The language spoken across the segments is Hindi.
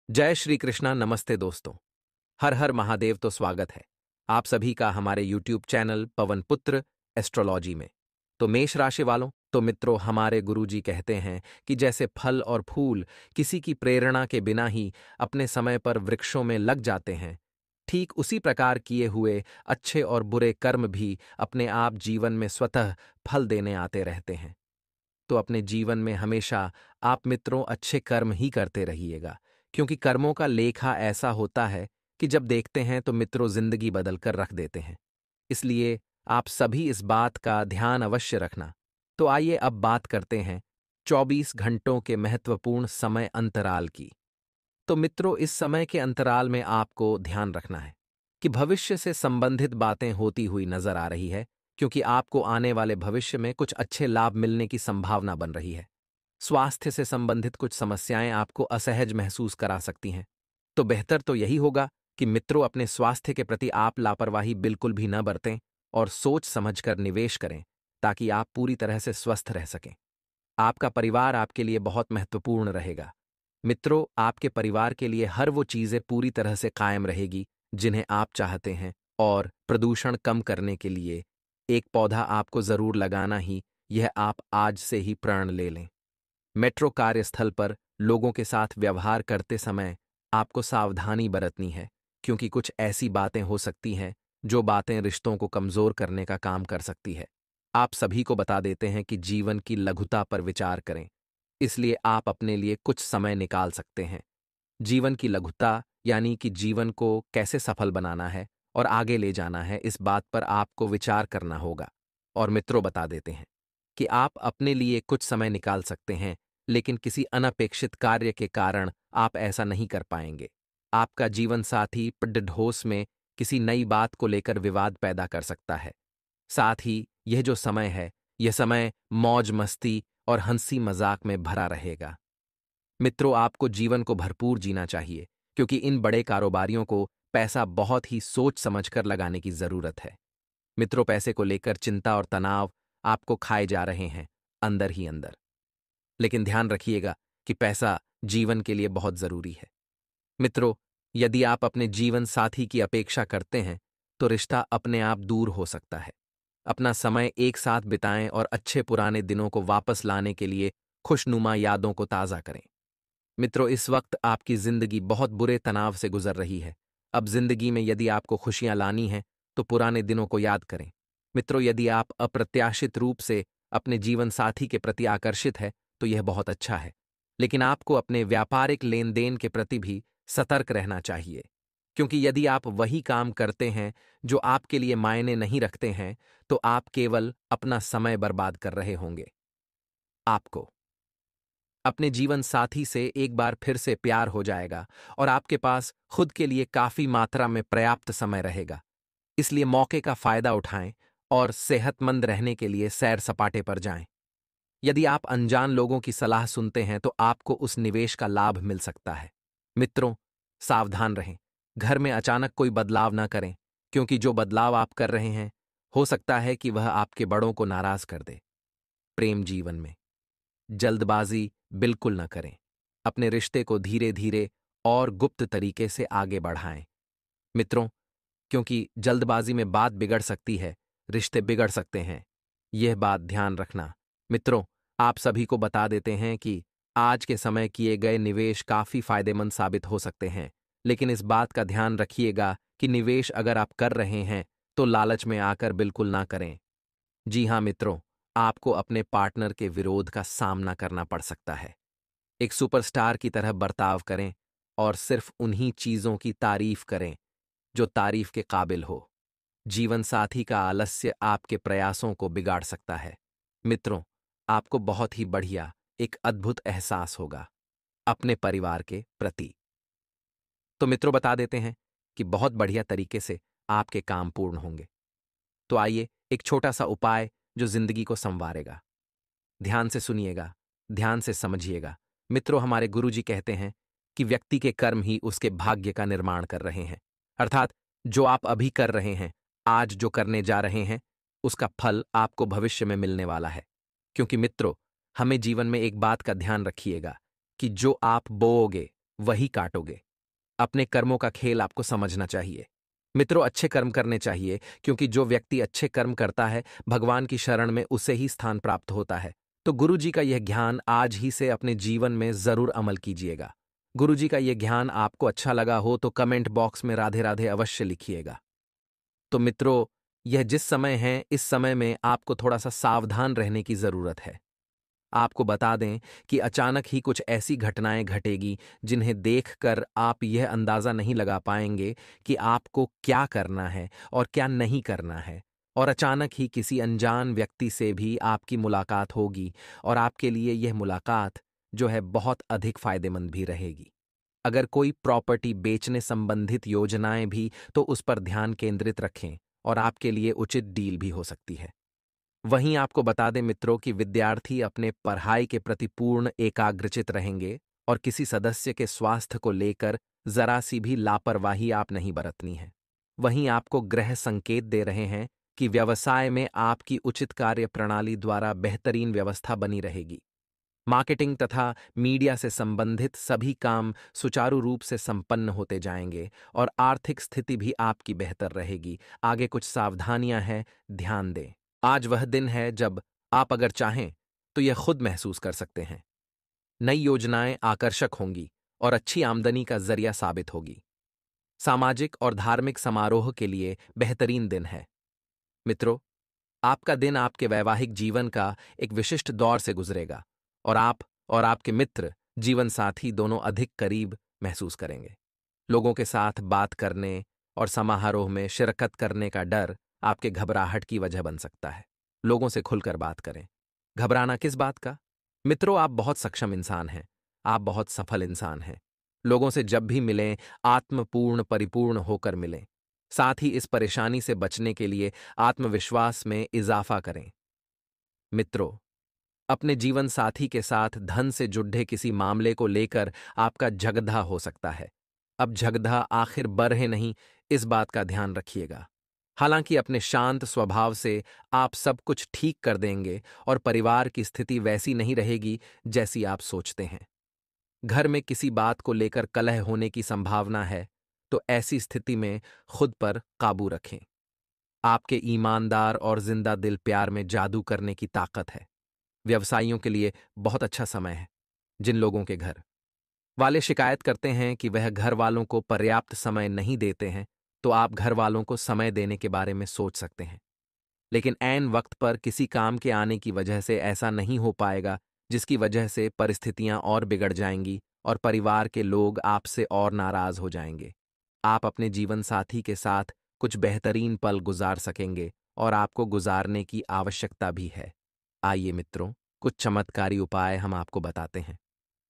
जय श्री कृष्णा। नमस्ते दोस्तों। हर हर महादेव। तो स्वागत है आप सभी का हमारे YouTube चैनल पवन पुत्र एस्ट्रोलॉजी में। तो मेष राशि वालों, तो मित्रों, हमारे गुरुजी कहते हैं कि जैसे फल और फूल किसी की प्रेरणा के बिना ही अपने समय पर वृक्षों में लग जाते हैं, ठीक उसी प्रकार किए हुए अच्छे और बुरे कर्म भी अपने आप जीवन में स्वतः फल देने आते रहते हैं। तो अपने जीवन में हमेशा आप मित्रों अच्छे कर्म ही करते रहिएगा, क्योंकि कर्मों का लेखा ऐसा होता है कि जब देखते हैं तो मित्रों जिंदगी बदल कर रख देते हैं। इसलिए आप सभी इस बात का ध्यान अवश्य रखना। तो आइए अब बात करते हैं 24 घंटों के महत्वपूर्ण समय अंतराल की। तो मित्रों, इस समय के अंतराल में आपको ध्यान रखना है कि भविष्य से संबंधित बातें होती हुई नजर आ रही है, क्योंकि आपको आने वाले भविष्य में कुछ अच्छे लाभ मिलने की संभावना बन रही है। स्वास्थ्य से संबंधित कुछ समस्याएं आपको असहज महसूस करा सकती हैं। तो बेहतर तो यही होगा कि मित्रों अपने स्वास्थ्य के प्रति आप लापरवाही बिल्कुल भी न बरतें और सोच समझकर निवेश करें, ताकि आप पूरी तरह से स्वस्थ रह सकें। आपका परिवार आपके लिए बहुत महत्वपूर्ण रहेगा। मित्रों, आपके परिवार के लिए हर वो चीजें पूरी तरह से कायम रहेगी जिन्हें आप चाहते हैं, और प्रदूषण कम करने के लिए एक पौधा आपको जरूर लगाना ही, यह आप आज से ही प्रण ले लें। मेट्रो कार्यस्थल पर लोगों के साथ व्यवहार करते समय आपको सावधानी बरतनी है, क्योंकि कुछ ऐसी बातें हो सकती हैं जो बातें रिश्तों को कमजोर करने का काम कर सकती है। आप सभी को बता देते हैं कि जीवन की लघुता पर विचार करें, इसलिए आप अपने लिए कुछ समय निकाल सकते हैं। जीवन की लघुता यानी कि जीवन को कैसे सफल बनाना है और आगे ले जाना है, इस बात पर आपको विचार करना होगा। और मित्रों बता देते हैं कि आप अपने लिए कुछ समय निकाल सकते हैं, लेकिन किसी अनपेक्षित कार्य के कारण आप ऐसा नहीं कर पाएंगे। आपका जीवन साथी पिड्ढोस में किसी नई बात को लेकर विवाद पैदा कर सकता है। साथ ही यह जो समय है, यह समय मौज मस्ती और हंसी मजाक में भरा रहेगा। मित्रों, आपको जीवन को भरपूर जीना चाहिए, क्योंकि इन बड़े कारोबारियों को पैसा बहुत ही सोच समझकर लगाने की जरूरत है। मित्रों, पैसे को लेकर चिंता और तनाव आपको खाए जा रहे हैं अंदर ही अंदर। लेकिन ध्यान रखिएगा कि पैसा जीवन के लिए बहुत जरूरी है। मित्रों, यदि आप अपने जीवन साथी की अपेक्षा करते हैं तो रिश्ता अपने आप दूर हो सकता है। अपना समय एक साथ बिताएं और अच्छे पुराने दिनों को वापस लाने के लिए खुशनुमा यादों को ताज़ा करें। मित्रों, इस वक्त आपकी जिंदगी बहुत बुरे तनाव से गुजर रही है। अब जिंदगी में यदि आपको खुशियां लानी हैं तो पुराने दिनों को याद करें। मित्रों, यदि आप अप्रत्याशित रूप से अपने जीवन साथी के प्रति आकर्षित है तो यह बहुत अच्छा है, लेकिन आपको अपने व्यापारिक लेन देन के प्रति भी सतर्क रहना चाहिए, क्योंकि यदि आप वही काम करते हैं जो आपके लिए मायने नहीं रखते हैं तो आप केवल अपना समय बर्बाद कर रहे होंगे। आपको अपने जीवन साथी से एक बार फिर से प्यार हो जाएगा और आपके पास खुद के लिए काफी मात्रा में पर्याप्त समय रहेगा। इसलिए मौके का फायदा उठाएं और सेहतमंद रहने के लिए सैर सपाटे पर जाएं। यदि आप अनजान लोगों की सलाह सुनते हैं तो आपको उस निवेश का लाभ मिल सकता है। मित्रों, सावधान रहें। घर में अचानक कोई बदलाव ना करें, क्योंकि जो बदलाव आप कर रहे हैं हो सकता है कि वह आपके बड़ों को नाराज कर दे। प्रेम जीवन में जल्दबाजी बिल्कुल न करें। अपने रिश्ते को धीरे धीरे और गुप्त तरीके से आगे बढ़ाएं। मित्रों, क्योंकि जल्दबाजी में बात बिगड़ सकती है, रिश्ते बिगड़ सकते हैं, यह बात ध्यान रखना। मित्रों, आप सभी को बता देते हैं कि आज के समय किए गए निवेश काफी फायदेमंद साबित हो सकते हैं, लेकिन इस बात का ध्यान रखिएगा कि निवेश अगर आप कर रहे हैं तो लालच में आकर बिल्कुल ना करें। जी हाँ मित्रों, आपको अपने पार्टनर के विरोध का सामना करना पड़ सकता है। एक सुपरस्टार की तरह बर्ताव करें और सिर्फ उन्हीं चीजों की तारीफ करें जो तारीफ के काबिल हो। जीवन साथी का आलस्य आपके प्रयासों को बिगाड़ सकता है। मित्रों, आपको बहुत ही बढ़िया एक अद्भुत एहसास होगा अपने परिवार के प्रति। तो मित्रों बता देते हैं कि बहुत बढ़िया तरीके से आपके काम पूर्ण होंगे। तो आइए एक छोटा सा उपाय जो जिंदगी को संवारेगा। ध्यान से सुनिएगा, ध्यान से समझिएगा। मित्रों, हमारे गुरुजी कहते हैं कि व्यक्ति के कर्म ही उसके भाग्य का निर्माण कर रहे हैं। अर्थात जो आप अभी कर रहे हैं, आज जो करने जा रहे हैं, उसका फल आपको भविष्य में मिलने वाला है। क्योंकि मित्रों, हमें जीवन में एक बात का ध्यान रखिएगा कि जो आप बोओगे वही काटोगे। अपने कर्मों का खेल आपको समझना चाहिए। मित्रों, अच्छे कर्म करने चाहिए, क्योंकि जो व्यक्ति अच्छे कर्म करता है, भगवान की शरण में उसे ही स्थान प्राप्त होता है। तो गुरु जी का यह ज्ञान आज ही से अपने जीवन में जरूर अमल कीजिएगा। गुरु जी का यह ज्ञान आपको अच्छा लगा हो तो कमेंट बॉक्स में राधे राधे अवश्य लिखिएगा। तो मित्रों, यह जिस समय है, इस समय में आपको थोड़ा सा सावधान रहने की जरूरत है। आपको बता दें कि अचानक ही कुछ ऐसी घटनाएं घटेगी जिन्हें देखकर आप यह अंदाजा नहीं लगा पाएंगे कि आपको क्या करना है और क्या नहीं करना है। और अचानक ही किसी अनजान व्यक्ति से भी आपकी मुलाकात होगी, और आपके लिए यह मुलाकात जो है बहुत अधिक फायदेमंद भी रहेगी। अगर कोई प्रॉपर्टी बेचने संबंधित योजनाएं भी, तो उस पर ध्यान केंद्रित रखें और आपके लिए उचित डील भी हो सकती है। वहीं आपको बता दें मित्रों कि विद्यार्थी अपने पढ़ाई के प्रति पूर्ण एकाग्रचित रहेंगे, और किसी सदस्य के स्वास्थ्य को लेकर जरा सी भी लापरवाही आप नहीं बरतनी है। वहीं आपको ग्रह संकेत दे रहे हैं कि व्यवसाय में आपकी उचित कार्य प्रणाली द्वारा बेहतरीन व्यवस्था बनी रहेगी। मार्केटिंग तथा मीडिया से संबंधित सभी काम सुचारू रूप से संपन्न होते जाएंगे, और आर्थिक स्थिति भी आपकी बेहतर रहेगी। आगे कुछ सावधानियां हैं, ध्यान दें। आज वह दिन है जब आप अगर चाहें तो यह खुद महसूस कर सकते हैं। नई योजनाएं आकर्षक होंगी और अच्छी आमदनी का जरिया साबित होगी। सामाजिक और धार्मिक समारोह के लिए बेहतरीन दिन है। मित्रों, आपका दिन आपके वैवाहिक जीवन का एक विशिष्ट दौर से गुजरेगा, और आप और आपके मित्र, जीवन साथी दोनों अधिक करीब महसूस करेंगे। लोगों के साथ बात करने और समारोह में शिरकत करने का डर आपके घबराहट की वजह बन सकता है। लोगों से खुलकर बात करें। घबराना किस बात का? मित्रों, आप बहुत सक्षम इंसान हैं। आप बहुत सफल इंसान हैं। लोगों से जब भी मिलें, आत्मपूर्ण परिपूर्ण होकर मिलें। साथ ही इस परेशानी से बचने के लिए आत्मविश्वास में इजाफा करें। मित्रों, अपने जीवन साथी के साथ धन से जुड़े किसी मामले को लेकर आपका झगड़ा हो सकता है। अब झगड़ा आखिर बढ़े नहीं, इस बात का ध्यान रखिएगा। हालांकि अपने शांत स्वभाव से आप सब कुछ ठीक कर देंगे, और परिवार की स्थिति वैसी नहीं रहेगी जैसी आप सोचते हैं। घर में किसी बात को लेकर कलह होने की संभावना है, तो ऐसी स्थिति में खुद पर काबू रखें। आपके ईमानदार और जिंदा दिल प्यार में जादू करने की ताकत है। व्यवसायियों के लिए बहुत अच्छा समय है। जिन लोगों के घर वाले शिकायत करते हैं कि वह घर वालों को पर्याप्त समय नहीं देते हैं, तो आप घर वालों को समय देने के बारे में सोच सकते हैं। लेकिन ऐन वक्त पर किसी काम के आने की वजह से ऐसा नहीं हो पाएगा, जिसकी वजह से परिस्थितियां और बिगड़ जाएंगी और परिवार के लोग आपसे और नाराज हो जाएंगे। आप अपने जीवन साथी के साथ कुछ बेहतरीन पल गुजार सकेंगे, और आपको गुजारने की आवश्यकता भी है। आइए मित्रों, कुछ चमत्कारी उपाय हम आपको बताते हैं।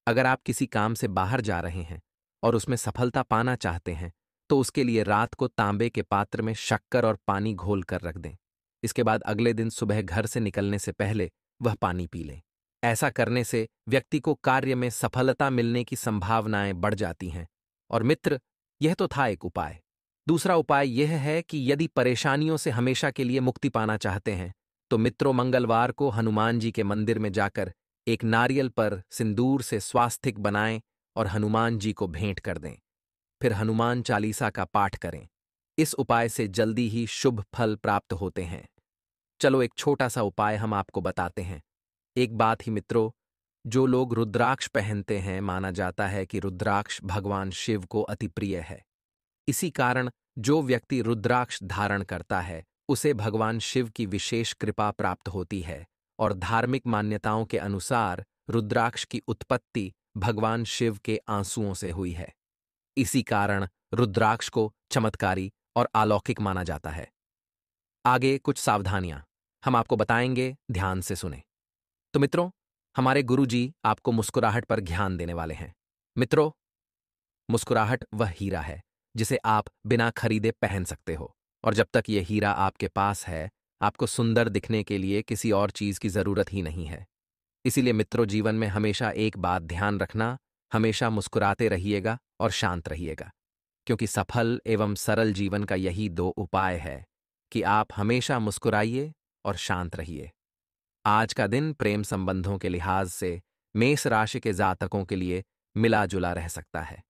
अगर आप किसी काम से बाहर जा रहे हैं और उसमें सफलता पाना चाहते हैं, तो उसके लिए रात को तांबे के पात्र में शक्कर और पानी घोल कर रख दें। इसके बाद अगले दिन सुबह घर से निकलने से पहले वह पानी पी लें। ऐसा करने से व्यक्ति को कार्य में सफलता मिलने की संभावनाएं बढ़ जाती हैं। और मित्र, यह तो था एक उपाय। दूसरा उपाय यह है कि यदि परेशानियों से हमेशा के लिए मुक्ति पाना चाहते हैं, तो मित्रों, मंगलवार को हनुमान जी के मंदिर में जाकर एक नारियल पर सिंदूर से स्वास्तिक बनाएं और हनुमान जी को भेंट कर दें। फिर हनुमान चालीसा का पाठ करें। इस उपाय से जल्दी ही शुभ फल प्राप्त होते हैं। चलो एक छोटा सा उपाय हम आपको बताते हैं। एक बात ही मित्रों, जो लोग रुद्राक्ष पहनते हैं, माना जाता है कि रुद्राक्ष भगवान शिव को अति प्रिय है। इसी कारण जो व्यक्ति रुद्राक्ष धारण करता है, उसे भगवान शिव की विशेष कृपा प्राप्त होती है। और धार्मिक मान्यताओं के अनुसार रुद्राक्ष की उत्पत्ति भगवान शिव के आंसुओं से हुई है। इसी कारण रुद्राक्ष को चमत्कारी और अलौकिक माना जाता है। आगे कुछ सावधानियां हम आपको बताएंगे, ध्यान से सुने। तो मित्रों, हमारे गुरुजी आपको मुस्कुराहट पर ध्यान देने वाले हैं। मित्रों, मुस्कुराहट वह हीरा है जिसे आप बिना खरीदे पहन सकते हो, और जब तक यह हीरा आपके पास है, आपको सुंदर दिखने के लिए किसी और चीज की जरूरत ही नहीं है। इसीलिए मित्रों, जीवन में हमेशा एक बात ध्यान रखना, हमेशा मुस्कुराते रहिएगा और शांत रहिएगा, क्योंकि सफल एवं सरल जीवन का यही दो उपाय है कि आप हमेशा मुस्कुराइए और शांत रहिए। आज का दिन प्रेम संबंधों के लिहाज से मेष राशि के जातकों के लिए मिला जुला रह सकता है।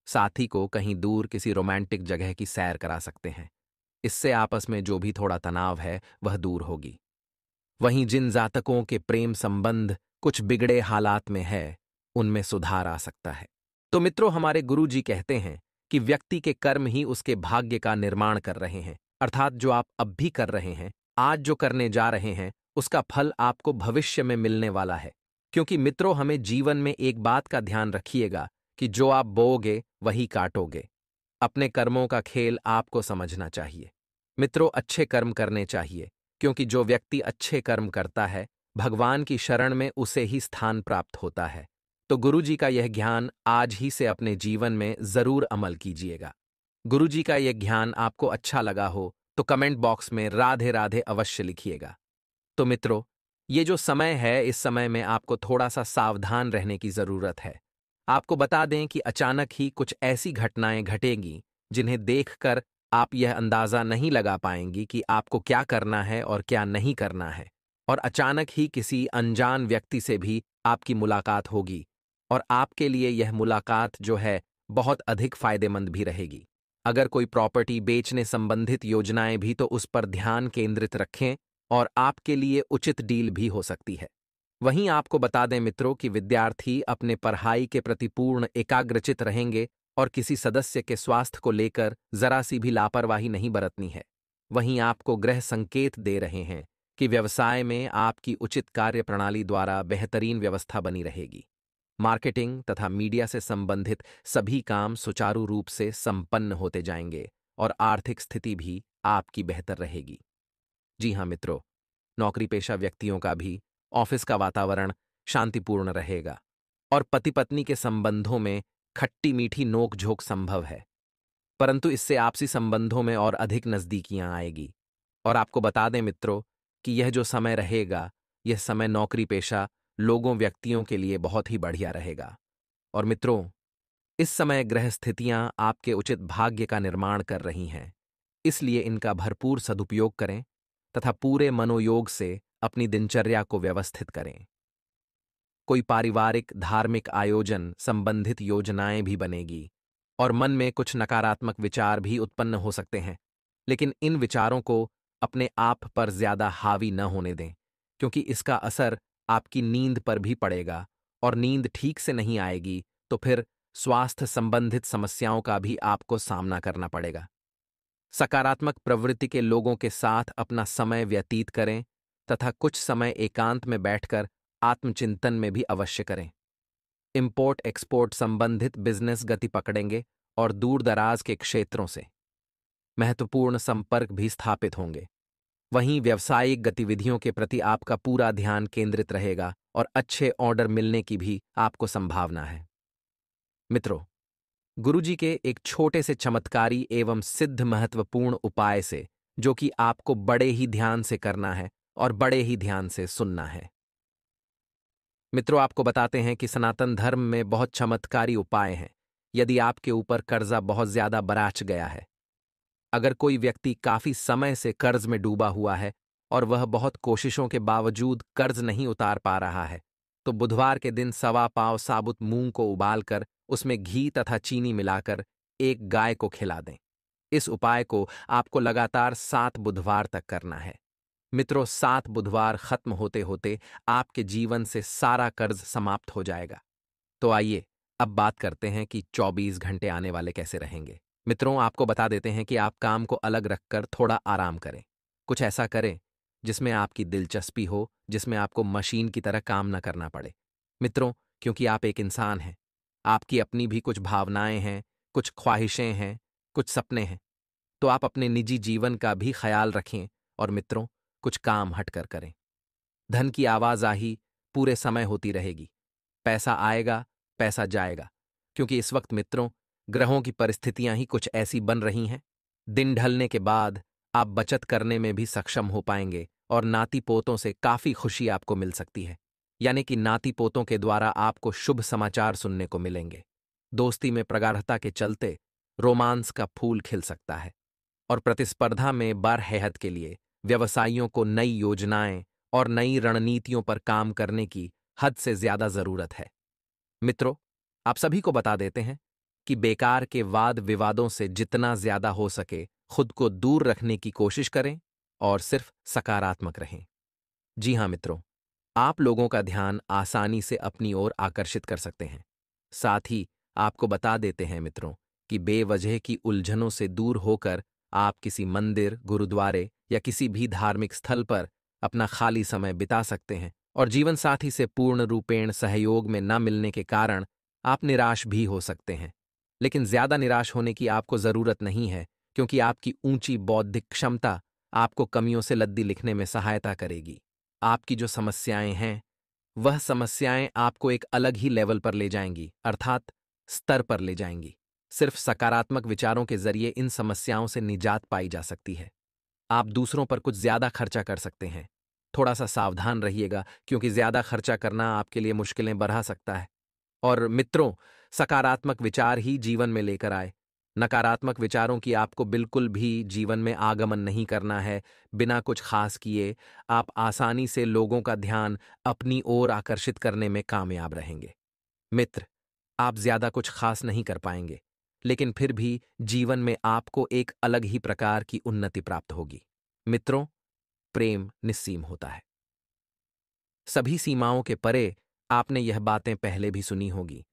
साथी को कहीं दूर किसी रोमांटिक जगह की सैर करा सकते हैं। इससे आपस में जो भी थोड़ा तनाव है वह दूर होगी। वहीं जिन जातकों के प्रेम संबंध कुछ बिगड़े हालात में है, उनमें सुधार आ सकता है। तो मित्रों, हमारे गुरुजी कहते हैं कि व्यक्ति के कर्म ही उसके भाग्य का निर्माण कर रहे हैं। अर्थात जो आप अब भी कर रहे हैं, आज जो करने जा रहे हैं, उसका फल आपको भविष्य में मिलने वाला है। क्योंकि मित्रों, हमें जीवन में एक बात का ध्यान रखिएगा कि जो आप बोओगे वही काटोगे। अपने कर्मों का खेल आपको समझना चाहिए। मित्रों, अच्छे कर्म करने चाहिए, क्योंकि जो व्यक्ति अच्छे कर्म करता है, भगवान की शरण में उसे ही स्थान प्राप्त होता है। तो गुरुजी का यह ज्ञान आज ही से अपने जीवन में जरूर अमल कीजिएगा। गुरुजी का यह ज्ञान आपको अच्छा लगा हो तो कमेंट बॉक्स में राधे राधे अवश्य लिखिएगा। तो मित्रों, ये जो समय है, इस समय में आपको थोड़ा सा सावधान रहने की जरूरत है। आपको बता दें कि अचानक ही कुछ ऐसी घटनाएं घटेंगी जिन्हें देखकर आप यह अंदाजा नहीं लगा पाएंगी कि आपको क्या करना है और क्या नहीं करना है। और अचानक ही किसी अनजान व्यक्ति से भी आपकी मुलाकात होगी, और आपके लिए यह मुलाकात जो है बहुत अधिक फायदेमंद भी रहेगी। अगर कोई प्रॉपर्टी बेचने संबंधित योजनाएं भी, तो उस पर ध्यान केंद्रित रखें और आपके लिए उचित डील भी हो सकती है। वहीं आपको बता दें मित्रों कि विद्यार्थी अपने पढ़ाई के प्रति पूर्ण एकाग्रचित रहेंगे और किसी सदस्य के स्वास्थ्य को लेकर जरा सी भी लापरवाही नहीं बरतनी है। वहीं आपको ग्रह संकेत दे रहे हैं कि व्यवसाय में आपकी उचित कार्य प्रणाली द्वारा बेहतरीन व्यवस्था बनी रहेगी। मार्केटिंग तथा मीडिया से संबंधित सभी काम सुचारू रूप से संपन्न होते जाएंगे और आर्थिक स्थिति भी आपकी बेहतर रहेगी। जी हाँ मित्रों, नौकरी पेशा व्यक्तियों का भी ऑफिस का वातावरण शांतिपूर्ण रहेगा और पति पत्नी के संबंधों में खट्टी मीठी नोक झोंक संभव है, परंतु इससे आपसी संबंधों में और अधिक नजदीकियां आएगी। और आपको बता दें मित्रों कि यह जो समय रहेगा, यह समय नौकरी पेशा लोगों व्यक्तियों के लिए बहुत ही बढ़िया रहेगा। और मित्रों, इस समय ग्रह स्थितियां आपके उचित भाग्य का निर्माण कर रही हैं, इसलिए इनका भरपूर सदुपयोग करें तथा पूरे मनोयोग से अपनी दिनचर्या को व्यवस्थित करें। कोई पारिवारिक धार्मिक आयोजन संबंधित योजनाएं भी बनेगी और मन में कुछ नकारात्मक विचार भी उत्पन्न हो सकते हैं, लेकिन इन विचारों को अपने आप पर ज्यादा हावी न होने दें, क्योंकि इसका असर आपकी नींद पर भी पड़ेगा और नींद ठीक से नहीं आएगी तो फिर स्वास्थ्य संबंधित समस्याओं का भी आपको सामना करना पड़ेगा। सकारात्मक प्रवृत्ति के लोगों के साथ अपना समय व्यतीत करें तथा कुछ समय एकांत में बैठकर आत्मचिंतन में भी अवश्य करें। इंपोर्ट एक्सपोर्ट संबंधित बिजनेस गति पकड़ेंगे और दूर दराज के क्षेत्रों से महत्वपूर्ण संपर्क भी स्थापित होंगे। वहीं व्यावसायिक गतिविधियों के प्रति आपका पूरा ध्यान केंद्रित रहेगा और अच्छे ऑर्डर मिलने की भी आपको संभावना है। मित्रों, गुरुजी के एक छोटे से चमत्कारी एवं सिद्ध महत्वपूर्ण उपाय से, जो कि आपको बड़े ही ध्यान से करना है और बड़े ही ध्यान से सुनना है। मित्रों, आपको बताते हैं कि सनातन धर्म में बहुत चमत्कारी उपाय हैं। यदि आपके ऊपर कर्जा बहुत ज्यादा बराच गया है, अगर कोई व्यक्ति काफी समय से कर्ज में डूबा हुआ है और वह बहुत कोशिशों के बावजूद कर्ज नहीं उतार पा रहा है, तो बुधवार के दिन 1.25 पाव साबुत मूंग को उबालकर उसमें घी तथा चीनी मिलाकर एक गाय को खिला दें। इस उपाय को आपको लगातार 7 बुधवार तक करना है। मित्रों, 7 बुधवार खत्म होते होते आपके जीवन से सारा कर्ज समाप्त हो जाएगा। तो आइए अब बात करते हैं कि 24 घंटे आने वाले कैसे रहेंगे। मित्रों, आपको बता देते हैं कि आप काम को अलग रखकर थोड़ा आराम करें। कुछ ऐसा करें जिसमें आपकी दिलचस्पी हो, जिसमें आपको मशीन की तरह काम न करना पड़े। मित्रों, क्योंकि आप एक इंसान हैं, आपकी अपनी भी कुछ भावनाएं हैं, कुछ ख्वाहिशें हैं, कुछ सपने हैं, तो आप अपने निजी जीवन का भी ख्याल रखें और मित्रों, कुछ काम हटकर करें। धन की आवाजाही पूरे समय होती रहेगी। पैसा आएगा, पैसा जाएगा, क्योंकि इस वक्त मित्रों ग्रहों की परिस्थितियां ही कुछ ऐसी बन रही हैं। दिन ढलने के बाद आप बचत करने में भी सक्षम हो पाएंगे और नाती पोतों से काफी खुशी आपको मिल सकती है। यानी कि नाती पोतों के द्वारा आपको शुभ समाचार सुनने को मिलेंगे। दोस्ती में प्रगाढ़ता के चलते रोमांस का फूल खिल सकता है और प्रतिस्पर्धा में बारहैयत के लिए व्यवसायियों को नई योजनाएं और नई रणनीतियों पर काम करने की हद से ज्यादा जरूरत है। मित्रों, आप सभी को बता देते हैं कि बेकार के वाद विवादों से जितना ज्यादा हो सके खुद को दूर रखने की कोशिश करें और सिर्फ सकारात्मक रहें। जी हाँ मित्रों, आप लोगों का ध्यान आसानी से अपनी ओर आकर्षित कर सकते हैं। साथ ही आपको बता देते हैं मित्रों कि बेवजह की उलझनों से दूर होकर आप किसी मंदिर, गुरुद्वारे या किसी भी धार्मिक स्थल पर अपना खाली समय बिता सकते हैं और जीवन साथी से पूर्ण रूपेण सहयोग में न मिलने के कारण आप निराश भी हो सकते हैं। लेकिन ज्यादा निराश होने की आपको जरूरत नहीं है, क्योंकि आपकी ऊंची बौद्धिक क्षमता आपको कमियों से लद्दी लिखने में सहायता करेगी। आपकी जो समस्याएं हैं वह समस्याएं आपको एक अलग ही लेवल पर ले जाएंगी, अर्थात स्तर पर ले जाएंगी। सिर्फ सकारात्मक विचारों के जरिए इन समस्याओं से निजात पाई जा सकती है। आप दूसरों पर कुछ ज्यादा खर्चा कर सकते हैं। थोड़ा सा सावधान रहिएगा, क्योंकि ज्यादा खर्चा करना आपके लिए मुश्किलें बढ़ा सकता है। और मित्रों, सकारात्मक विचार ही जीवन में लेकर आए। नकारात्मक विचारों की आपको बिल्कुल भी जीवन में आगमन नहीं करना है। बिना कुछ खास किए आप आसानी से लोगों का ध्यान अपनी ओर आकर्षित करने में कामयाब रहेंगे। मित्र, आप ज्यादा कुछ खास नहीं कर पाएंगे, लेकिन फिर भी जीवन में आपको एक अलग ही प्रकार की उन्नति प्राप्त होगी। मित्रों, प्रेम निस्सीम होता है। सभी सीमाओं के परे आपने यह बातें पहले भी सुनी होगी,